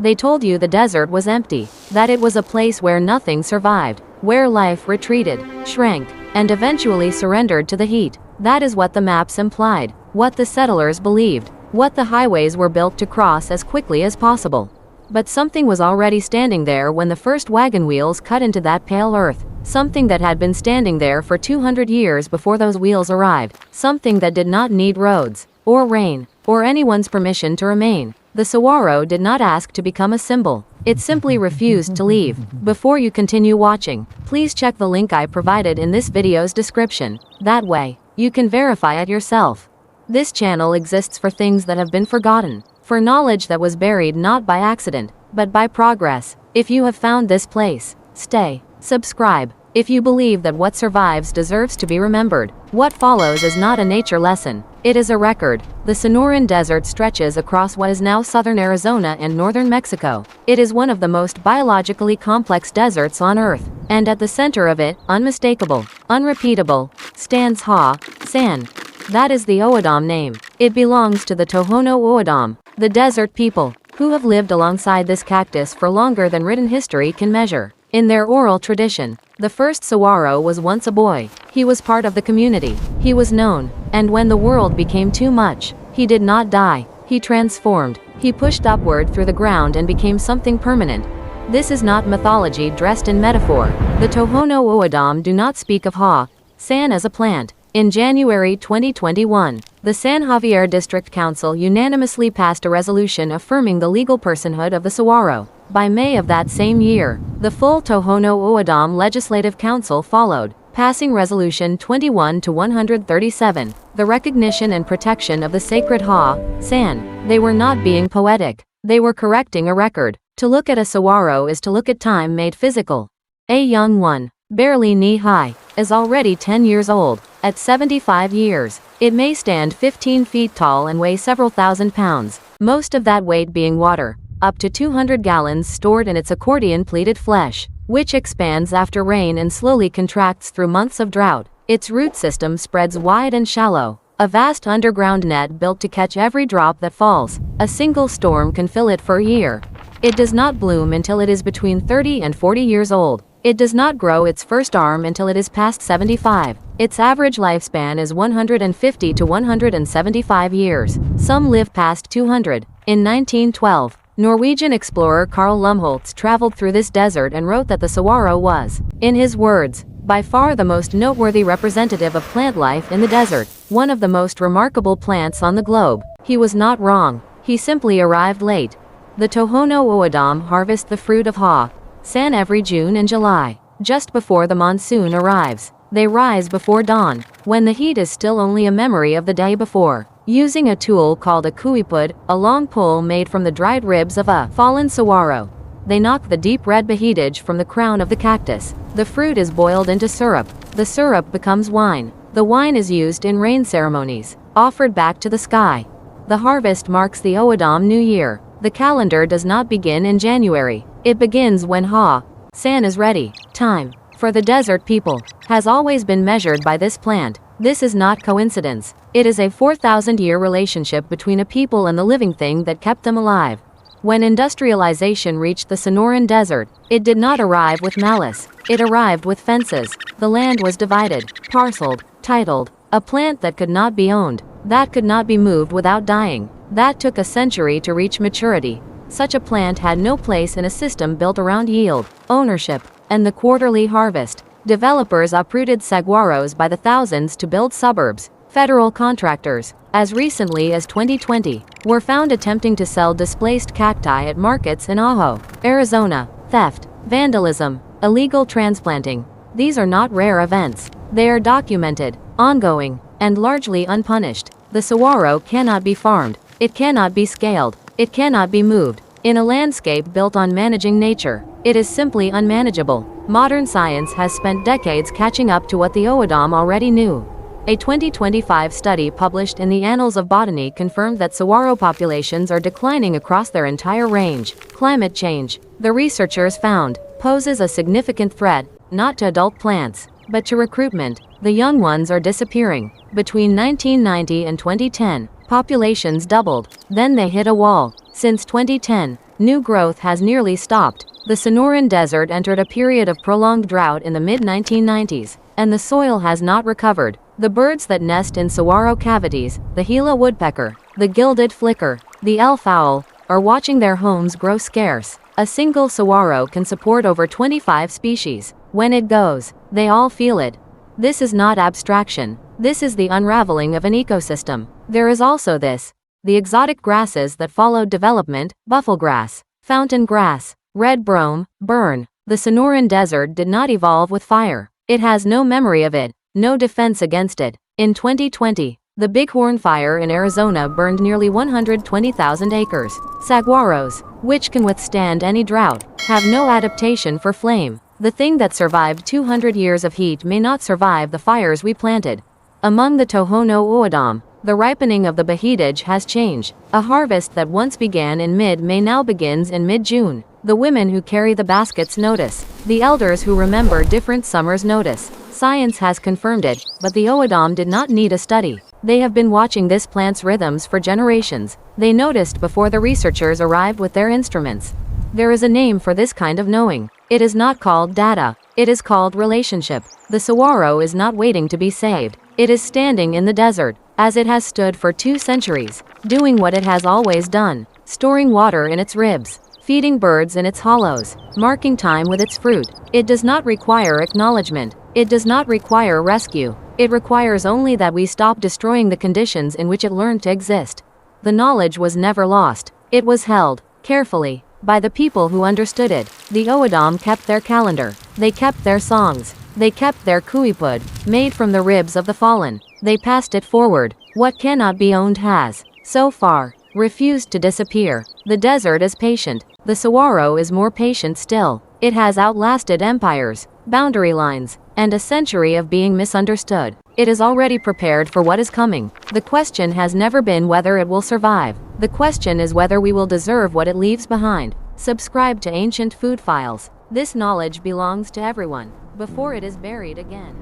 They told you the desert was empty, that it was a place where nothing survived, where life retreated, shrank, and eventually surrendered to the heat. That is what the maps implied, what the settlers believed, what the highways were built to cross as quickly as possible. But something was already standing there when the first wagon wheels cut into that pale earth, something that had been standing there for 200 years before those wheels arrived, something that did not need roads, or rain, or anyone's permission to remain. The saguaro did not ask to become a symbol. It simply refused to leave. Before you continue watching, please check the link I provided in this video's description. That way, you can verify it yourself. This channel exists for things that have been forgotten, for knowledge that was buried not by accident, but by progress. If you have found this place, stay. Subscribe. If you believe that what survives deserves to be remembered. What follows is not a nature lesson. It is a record. The Sonoran Desert stretches across what is now southern Arizona and northern Mexico. It is one of the most biologically complex deserts on Earth, and at the center of it, unmistakable, unrepeatable, stands San. That is the O'odham name. It belongs to the Tohono O'odham, the desert people, who have lived alongside this cactus for longer than written history can measure. In their oral tradition, the first saguaro was once a boy. He was part of the community. He was known, and when the world became too much, he did not die. He transformed. He pushed upward through the ground and became something permanent. This is not mythology dressed in metaphor. The Tohono O'odham do not speak of San as a plant. In January 2021, the San Javier District Council unanimously passed a resolution affirming the legal personhood of the saguaro. By May of that same year, the full Tohono O'odham Legislative Council followed, passing Resolution 21-137, the recognition and protection of the sacred San. They were not being poetic. They were correcting a record. To look at a saguaro is to look at time made physical. A young one, barely knee-high, is already 10 years old. At 75 years, it may stand 15 feet tall and weigh several thousand pounds, most of that weight being water, up to 200 gallons stored in its accordion-pleated flesh, which expands after rain and slowly contracts through months of drought. Its root system spreads wide and shallow, a vast underground net built to catch every drop that falls. A single storm can fill it for a year. It does not bloom until it is between 30 and 40 years old. It does not grow its first arm until it is past 75. Its average lifespan is 150 to 175 years. Some live past 200. In 1912, Norwegian explorer Karl Lumholtz traveled through this desert and wrote that the saguaro was, in his words, by far the most noteworthy representative of plant life in the desert, one of the most remarkable plants on the globe. He was not wrong. He simply arrived late. The Tohono O'odham harvest the fruit of San every June and July, just before the monsoon arrives. They rise before dawn, when the heat is still only a memory of the day before. Using a tool called a kuipud, a long pole made from the dried ribs of a fallen saguaro, they knock the deep red beheatage from the crown of the cactus. The fruit is boiled into syrup. The syrup becomes wine. The wine is used in rain ceremonies, offered back to the sky. The harvest marks the O'odham New Year. The calendar does not begin in January. It begins when San is ready. Time, for the desert people, has always been measured by this plant. This is not coincidence. It is a 4,000-year relationship between a people and the living thing that kept them alive. When industrialization reached the Sonoran Desert, it did not arrive with malice. It arrived with fences. The land was divided, parceled, titled. A plant that could not be owned, that could not be moved without dying, that took a century to reach maturity. Such a plant had no place in a system built around yield, ownership, and the quarterly harvest. Developers uprooted saguaros by the thousands to build suburbs. Federal contractors, as recently as 2020, were found attempting to sell displaced cacti at markets in Ajo, Arizona. Theft, vandalism, illegal transplanting. These are not rare events. They are documented, ongoing, and largely unpunished. The saguaro cannot be farmed. It cannot be scaled. It cannot be moved. In a landscape built on managing nature, it is simply unmanageable. Modern science has spent decades catching up to what the O'odham already knew. A 2025 study published in the Annals of Botany confirmed that saguaro populations are declining across their entire range. Climate change, the researchers found, poses a significant threat, not to adult plants, but to recruitment. The young ones are disappearing. Between 1990 and 2010, populations doubled. Then they hit a wall. Since 2010, New growth has nearly stopped. The Sonoran Desert entered a period of prolonged drought in the mid-1990s, and the soil has not recovered. The birds that nest in saguaro cavities, the Gila woodpecker, the gilded flicker, the elf owl, are watching their homes grow scarce. A single saguaro can support over 25 species. When it goes, they all feel it. This is not abstraction. This is the unraveling of an ecosystem. There is also this. The exotic grasses that followed development, bufflegrass, fountain grass, red brome, burn. The Sonoran Desert did not evolve with fire. It has no memory of it, no defense against it. In 2020, the Bighorn Fire in Arizona burned nearly 120,000 acres. Saguaros, which can withstand any drought, have no adaptation for flame. The thing that survived 200 years of heat may not survive the fires we planted. Among the Tohono O'odham, the ripening of the beheatage has changed. A harvest that once began in mid-May now begins in mid-June. The women who carry the baskets notice. The elders who remember different summers notice. Science has confirmed it, but the O'odham did not need a study. They have been watching this plant's rhythms for generations. They noticed before the researchers arrived with their instruments. There is a name for this kind of knowing. It is not called data. It is called relationship. The saguaro is not waiting to be saved. It is standing in the desert, as it has stood for 2 centuries, doing what it has always done, storing water in its ribs, feeding birds in its hollows, marking time with its fruit. It does not require acknowledgement. It does not require rescue. It requires only that we stop destroying the conditions in which it learned to exist. The knowledge was never lost. It was held, carefully, by the people who understood it. The O'odham kept their calendar. They kept their songs. They kept their kuipud, made from the ribs of the fallen. They passed it forward. What cannot be owned has, so far, refused to disappear. The desert is patient. The saguaro is more patient still. It has outlasted empires, boundary lines, and a century of being misunderstood. It is already prepared for what is coming. The question has never been whether it will survive. The question is whether we will deserve what it leaves behind. Subscribe to Ancient Food Files. This knowledge belongs to everyone, before it is buried again.